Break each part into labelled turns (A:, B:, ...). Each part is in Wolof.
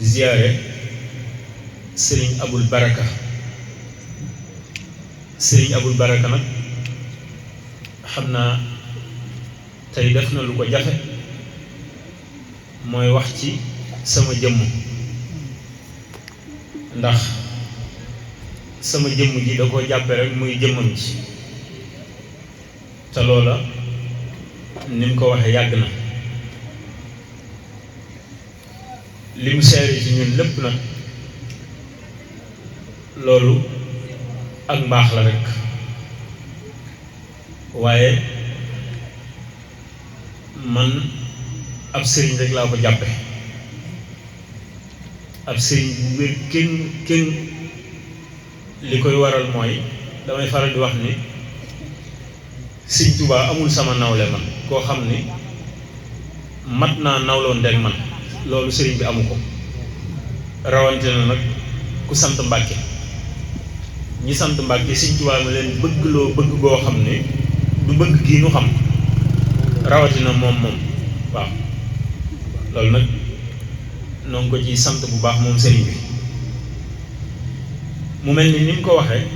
A: di ziyaare Serigne Abul Baraka. Serigne Abul Baraka nag xam naa tey def na lu ko jafe mooy wax ci sama jëmm, ndax sama jëmm ji da koo jàppe rek muy jëmmam ci te loola ni mu ko waxee yàgg na. li mu seere ci ñun lépp nag loolu ak mbaax la rek, waaye man ab sëriñ rek laa ko jàppe, ab sëriñ bu wér kenn li koy waral mooy damay faral di wax ni Sëriñ Tuubaa amul sama nawle man koo xam ni mat naa nawloon ndeg man, loolu sëriñ bi amu ko. rawante na nag ku sant Mbàkke, ñi sant Mbàkke Sëriñ Tuubaa ma leen bëggloo bëgg goo xam ne du bëgg gii nu xam, rawatina moom waaw. loolu nag noo ngi ko ci sant bu baax moom sëriñ bi. mu mel ni mu ko waxee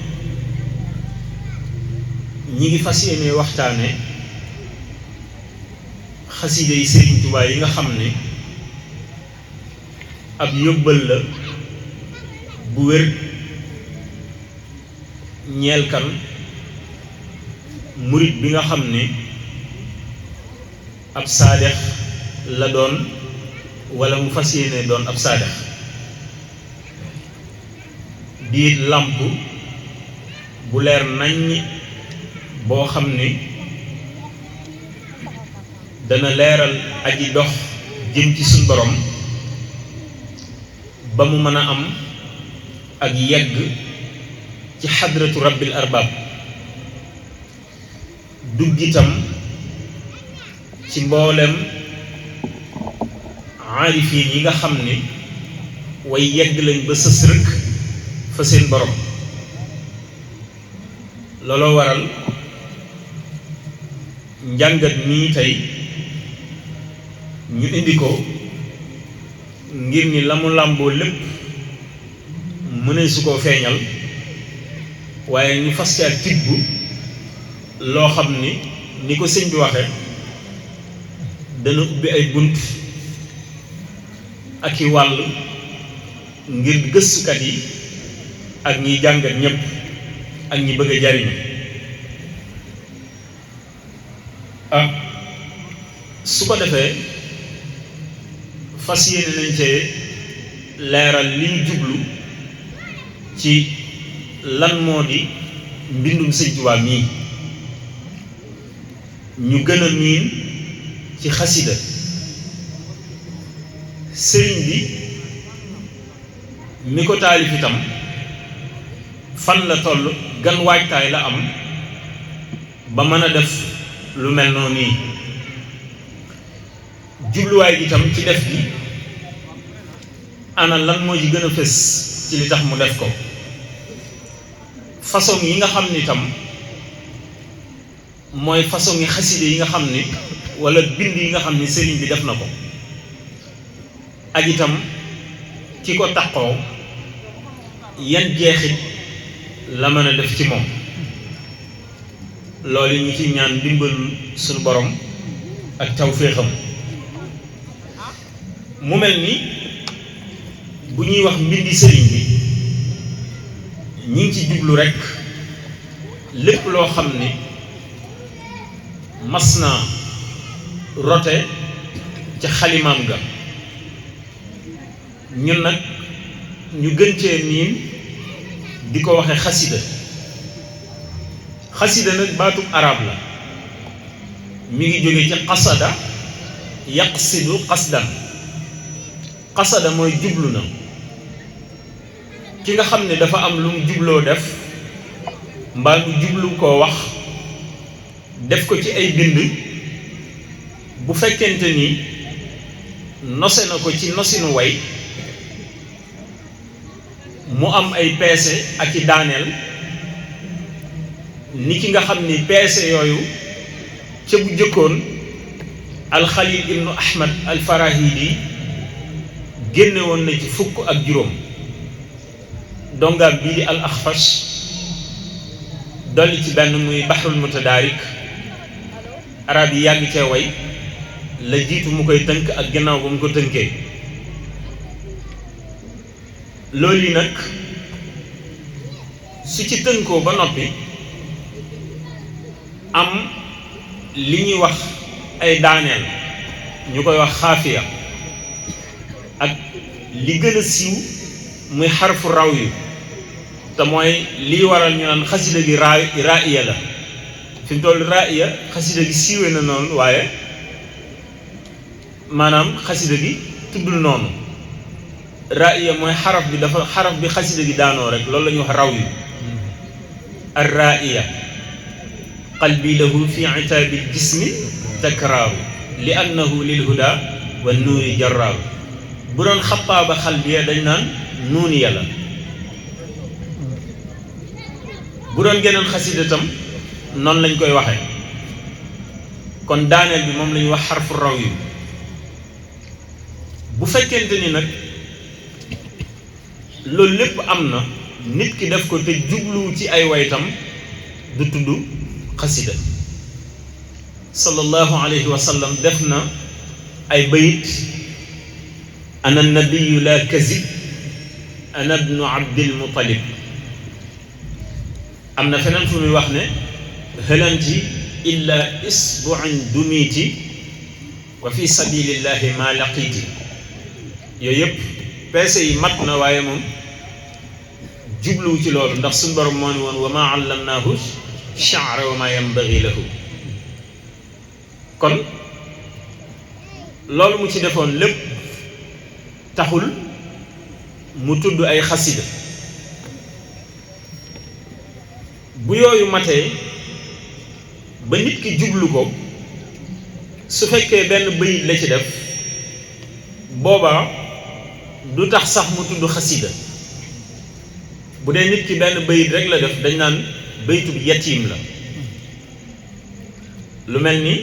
A: ñi ngi fas yéene waxtaane xaside yi Sëriñ Tuubaa yi nga xam ne ab yóbbal la bu wér ñeel kan murit bi nga xam ne ab saadex la doon wala mu fas yéene doon ab saadex di làmp bu leer naññ boo xam ne dana leeral aji dox jëm ci suñ borom ba mu mën a am ak yegg ci xadratu rabbil arbab, dugg itam ci mboolem aarifiin yi nga xam ni way yegg lañ ba sës rëkk fa seen borom. looloo waral njàngat mii tey ñu indi ko ngir ni la mu làmboo lépp mënee su koo feeñal, waaye ñu fas ca tibb loo xam ni ko sëñ bi waxe dana ubbi ay bunt ak i wàll ngir gëstukat yi ak ñiy jàngat ñépp ak ñi bëgg a jariñu. su ko defee fas yéene nañ cee leeral li ñu jublu ci lan moo di mbindum Sëñ Tuubaa mii ñu gën a miin ci xasida. sëriñ bi mi ko taalif itam fan la toll, gan waajtaay la am ba mën a def lu mel noonu nii. jubluwaay gi itam ci def gi ana lan moo ci gën a fës ci li tax mu def ko. façon yi nga xam ni itam mooy façon yi xaside yi nga xam ni wala bind yi nga xam ni sëriñ bi def na ko, ak itam ki ko taqoo yan jeexit la mën a def ci moom. loolu ñu ci ñaan dimbalul suñu borom ak tawféexam. mu mel ni bu ñuy wax mbindi sëriñ bi ñi ngi ci jublu rekk lépp loo xam ni mas na rote ca xalimaam ga. ñun nag ñu gën cee niin di ko waxe xasida. xasida nag baatub arab la, mi ngi jóge ci qasada yaqsidu qasdan. qasada mooy jublu na, ki nga xam ne dafa am lu mu jubloo def mbaa mu jublu koo wax def ko ci ay bind, bu fekkente ni nose na ko ci nosinu way mu am ay peese ak i daaneel, ni ki nga xam ni peese yooyu ca bu jëkkoon alxalil ibnu ahmad alfarahidi génne woon na ci fukk ak juróom dongaam bii di al axfash dolli ci benn muy baxrul mutadaarik arab yi yàgg cee way la jiitu mu koy tënk ak gannaaw ba mu ko tënkee loolu yi nag su ci tënkoo ba noppi am li ñuy wax ay daaneel ñu koy wax xaafiya ak li gën a siiw muy xarfu raw yu te mooy lii waral ñu naan xasida gi raaiya la fi mu toll raaiya xasida gi siiwee na noonu waaye maanaam xasida gi tuddul noonu raaiya mooy xaraf bi xasida gi daanoo rek loolu la ñuy wax raw yu ar raaiya qalbi lahu fi itaabi jismi takraaru li annahu lil huda wa nuuri jarraaru bu doon xapaaba xal bi dañ naan nuuni yàlla bu doon geneen xasida tam noonu lañ koy waxee kon daaneel bi moom la ñuy wax xarfu raw yu bu fekkente ni nag loolu lépp am na nit ki def ko te jubluwu ci ay waytam du tudd xasida sallallahu alayhi wa sallam def na ay bayit ana nabiyu la kazib ana ibnu abdil muttalib am na feneen fu muy wax ne hëlanti illa isbu'in dumiti wa fi sabilillahi ma laqiti yooyu yëpp peese yi mat na waaye moom jubluwu ci loolu ndax suñu borom moo ni woon wa ma allamnaahu sha'ra wa ma yanbaghi lahu kon loolu mu ci defoon lépp taxul mu tudd ay xasida bu yooyu matee ba nit ki jublu ko su fekkee benn bayit la ci def booba du tax sax mu tudd xasida bu dee nit ki benn bayit rek la def dañ naan baytu bi yatiim la lu mel ni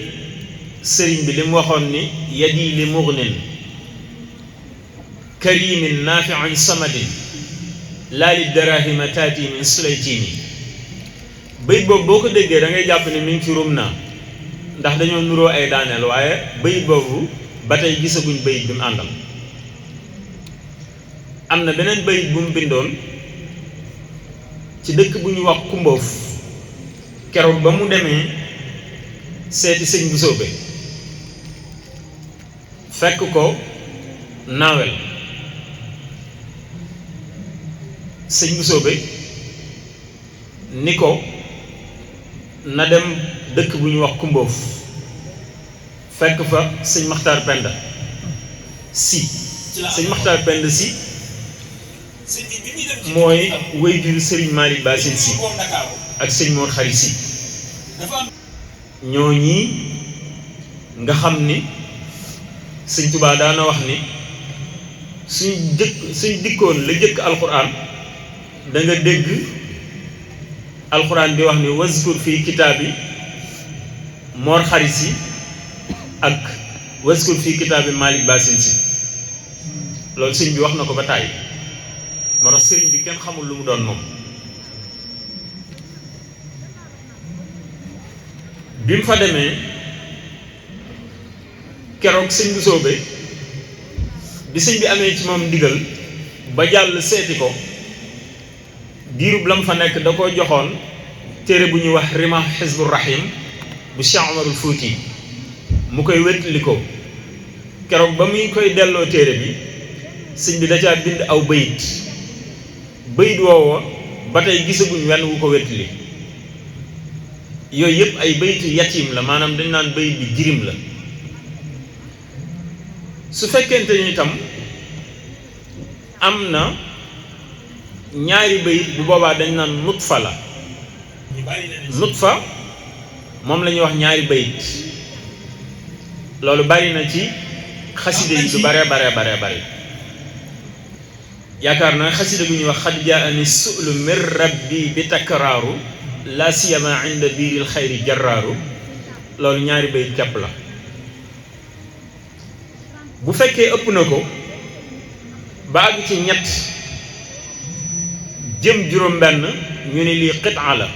A: sëriñ bi li mu waxoon ni yadi li mughnin karimin naafi'in samadin laa li darahima taati min sulaytini bayit boobu boo ko déggee da ngay jàpp ne mi ngi ci rum naa ndax dañoo nuroo ay daaneel waaye bayit boobu ba tey gisaguñ bayit bi mu àndal am na beneen bayit bu mu bindoon ci dëkk bu ñu wax kumboof keroog ba mu demee seeti sëñ bu soobe fekk ko naawel sëñ bu soobe ni ko na dem dëkk bu ñu wax kumboof fekk fa sëñ Maxtaar Penda si sëñ Maxtaar Penda si mooy wéyjur sëriñ Malick Bassine si ak sëñ Mor Xari si ñoo ñii nga xam ni sëñ Tuubaa daana wax ni suñ dikkoon la jëkk alxuraan da nga dégg alxuraan di wax ni wazkur fii kitaabi Mor Xari si ak wazkur fii kitaabi Malick Bassine si loolu sëñ bi wax na ko ba tàyyi moo tax sëriñ bi kenn xamul lu mu doon moom bi mu fa demee keroog sëñ bu soobe bi sëñ bi amee ci moom ndigal ba jàll seeti ko diirub la mu fa nekk da ko joxoon téere bu ñuy wax rima xisbu rahim bu Cheikh Omarul Fuuti mu koy wétli ko keroog ba muy koy delloo téere bi sëñ bi da caa bind aw bayit woowa ba tey gisaguñ wenn wu ko wétli yooyu yëpp ay bayitu yatim la maanaam dañ naan bayit bi jirim la su fekkente ni itam am na ñaari bayit bu boobaa dañ naan nutfa la nutfa moom la ñuy wax ñaari bayit loolu bari na ci xaside yi du bare yaakaar naa xasida gu ñuy wax xad jaani su'lu min rabbi bi takraaru la siyama inda biiril xayri jarraaru loolu ñaari bayit kepp la bu fekkee ëpp na ko ba àgg ci ñett jëm juróom benn ñu ni lii qitaa la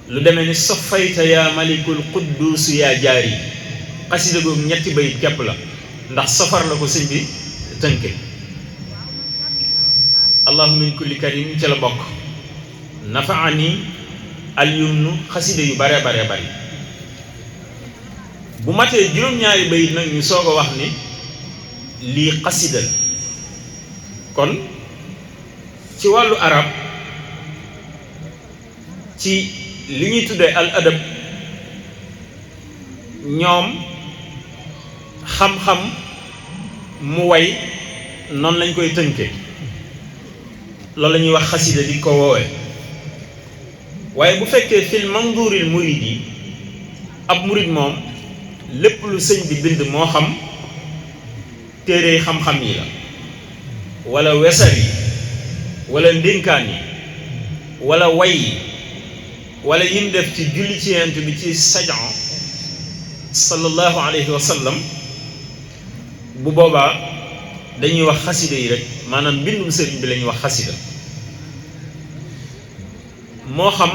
A: lu demee ni safayta yaa malikul quddus yaa jaari xasida googu ñetti bayit képp la ndax safar la ko sëñ bi tënke allahu min kulli karim ci la bokk nafaani alyumnu xasida yu bare bare bari bu matee juróom-ñaari bayit nag ñu soog a wax ni lii xasida la kon ci wàllu arab ci li ñuy tuddee al adab ñoom xam-xam mu way noonu lañ koy tënke loolu la ñuy wax xasida di ko woowee waaye bu fekkee fil manduuril murid yi ab murid moom lépp lu sëñ bi bind moo xam téere xam-xam yi la wala wesar yi wala ndénkaan yi wala way yi wala yim def ci julli ci yent bi ci sajan sallallahu alayhi wa sallam bu boobaa dañuy wax xasida yi rek maanaam mbindum sëriñ bi la ñuy wax xasida moo xam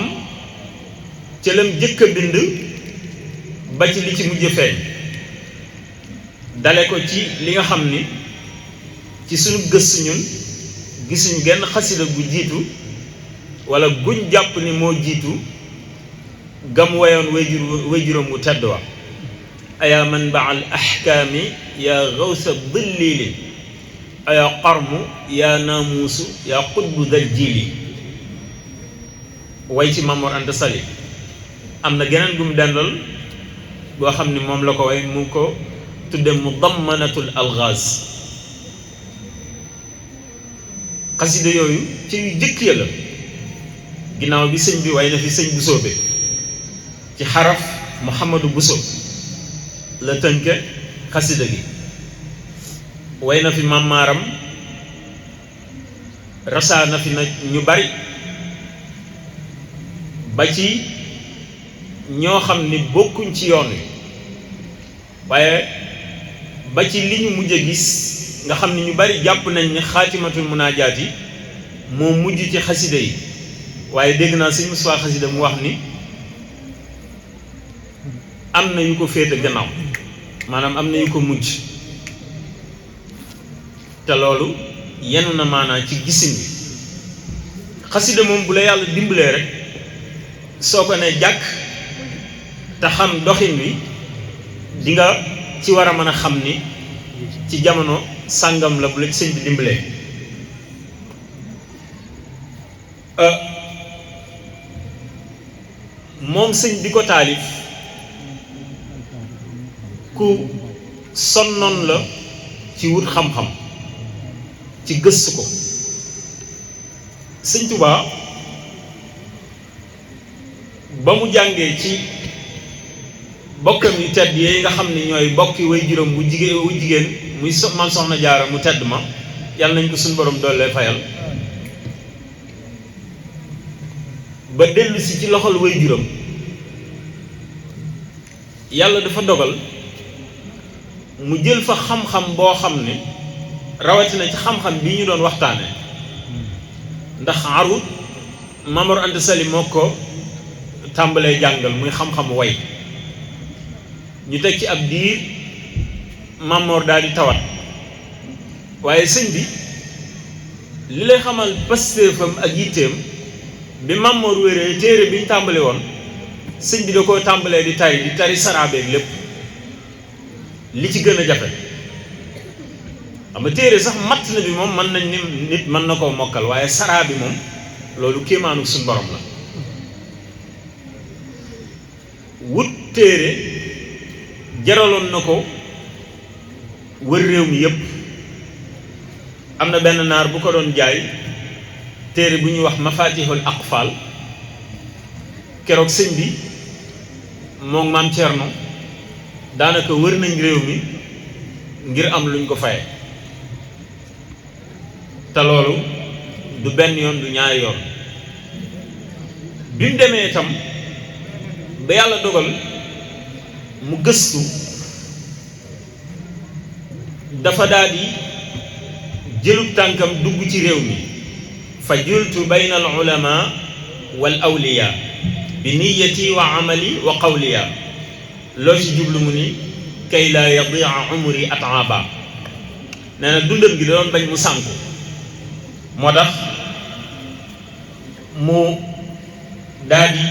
A: ca lam jëkk a bind ba ci li ci mujj feeñ dale ko ci li nga xam ni ci sunu gëstu ñun gisuñ genn xasida gu jiitu wala guñ jàpp ni moo jiitu gam wayoon wayjuram wu tedd wa ayaa man baal ahkaami yaa gawsa dillili ayaa qarmu yaa naamuusu yaa qutbu dal jiili way ci Mamoor Anta Sali am na geneen gum dendal boo xam ni moom la ko way mu ko tudde mudammanatul algaaz xasida yooyu ci yu jëkk ya la ginnaaw bi sëñ bi way na fi sëñ Busoobe ci xaraf Muhammadu Buso la tënke xasida gi way na fi mamaaram rasaa na fi nag ñu bari ba ci ñoo xam ni bokkuñ ci yoon wi waaye ba ci li ñu mujj a gis nga xam ni ñu bari jàpp nañ ni xaatimatul munaajaat yi moo mujj ci xasida yi waaye dégg naa sëñ Mustafaa xasida mu wax ni am na yu ko féete gannaaw maanaam am na yu ko mujj te loolu yenu na maanaa ci gisin bi xasida moom bu la yàlla dimbalee rek soo ko ne jàkk te xam doxin wi di nga ci war a mën a xam ni ci jamono sàngam la bu la sëñ bi dimbalee moom sëñ bi ko taalif ku sonnoon la ci wut xam-xam ci gëstu ko sëñ Tuubaa ba mu jàngee ci bokkam yu tedd yi nga xam ne ñooy bokki way juróom wu jigéen muy Maam Soxna Jaara mu tedd ma yàlla nañ ko suñu borom doole fayal ba dellu si ci loxol way juróom yàlla dafa dogal mu jël fa xam-xam boo xam ne rawatina ci xam-xam bi ñu doon waxtaane ndax arut Maam Mor Anta Sali moo ko tàmbalee jàngal muy xam-xam way ñu teg ci ab diir Maam Mor daal di tawat waaye sëñ bi li lay xamal pastéefam ak yitteem bi Maam Mor wéree téere bi ñu tàmbali woon sëñ bi da koo tàmbalee di tari saraabeeg lépp li ci gën a jafe xam nga téere sax matt na bi moom mën nañ ni nit mën na koo mokkal waaye saraa bi moom loolu kéemaanu suñu borom la wut téere jaraloon na ko wër réew mi yépp am na benn naar bu ko doon jaay téere bu ñuy wax mafatihul aqfal keroog sëñ bi moom Maam Cerno daanaka wër nañ réew mi ngir am luñ ko faye te loolu du benn yoon du ñaari yoon bi mu demee itam ba yàlla dogal mu gëstu dafa daal di jëlub tànkam dugg ci réew mi fa jultu bayna al ulama wal awliya bi niyati wa amali wa qawliya loo ci jublu mu ni kay la yadia umri ataba nee na dundam gi da doon bañ mu sànku moo tax mu daal di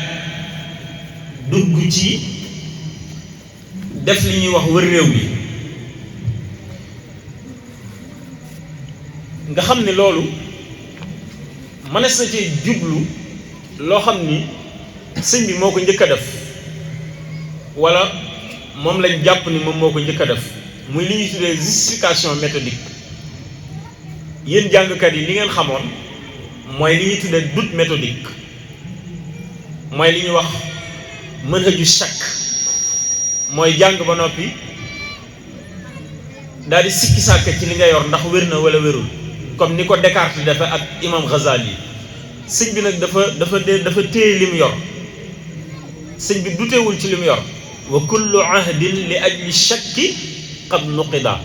A: dugg ci def li ñuy wax wër réew mi nga xam ne loolu mënees na ci jublu loo xam ni sëñ bi moo ko njëkk a def wala moom lañ jàpp ni moom moo ko njëkk a def muy li ñuy tuddee justification méthodique yéen jàngkat yi li ngeen xamoon mooy li ñuy tuddee doute méthodique mooy li ñuy wax manhaju shakk mooy jàng ba noppi daal di sikki sàkk ci li nga yor ndax wér na wala wérul comme ni ko Descartes defe ak imam Ghazali sëñ bi nag dafa téye li mu yor sëñ bi dutewul ci li mu yor wa kullu ahdin li ajli shakki qad nuqida